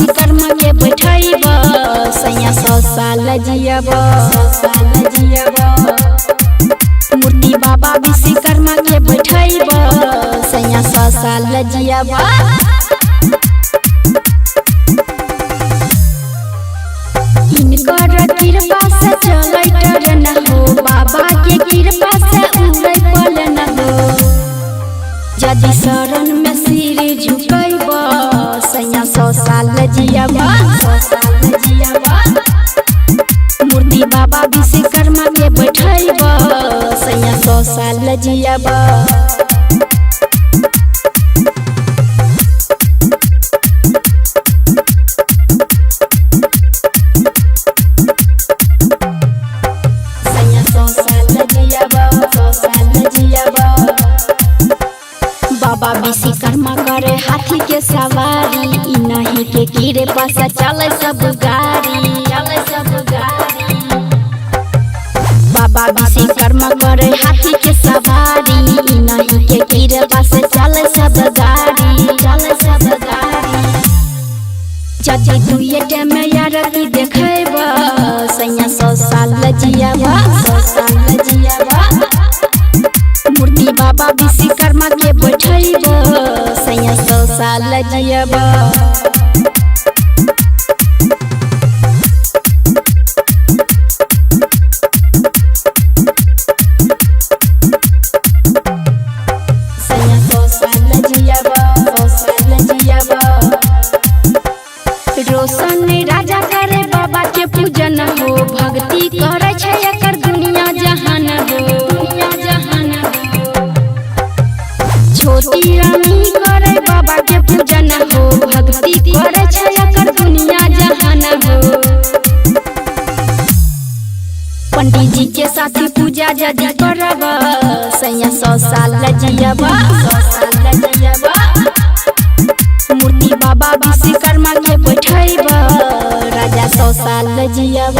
विश्वकर्मा के बैठब सैया 100 साल जियब मूर्ति बाबा विश्वकर्मा के बैठब सैया 100 साल जियब इनकर कृपा से चलै ट्रेन हो बाबा के कृपा से उड़ै पलन हो यदि शरण में सिर झुकैब सैया 100 साल जियब मूर्ति बाबा विश्वकर्मा के बैठब सैया 100 साल जियब बाबा विश्वकर्मा करे हाथी के सवारी नहीं के कीड़े पास चले सब गाड़ी बाबा विश्वकर्मा करे हाथी के सवारी नहीं के कीड़े पास चले सब गाड़ी जदि दुए टाइम आरती देखब सैया 100 साल जियब मूर्ति बाबा विश्वकर्मा के बैठब सैया 100 साल जियब रोशन राजा करे बाबा के पूजन हो भक्ति करे छै एकर दुनिया जहान हो छोटी रानी करे बाबा के पूजन हो भक्ति करे छै एकर दुनिया जहान हो पंडित जी के साथ पूजा यदि करब सैया 100 साल जियब मूर्ति बाबा विश्वकर्मा के बैठब राजा 100 साल जियब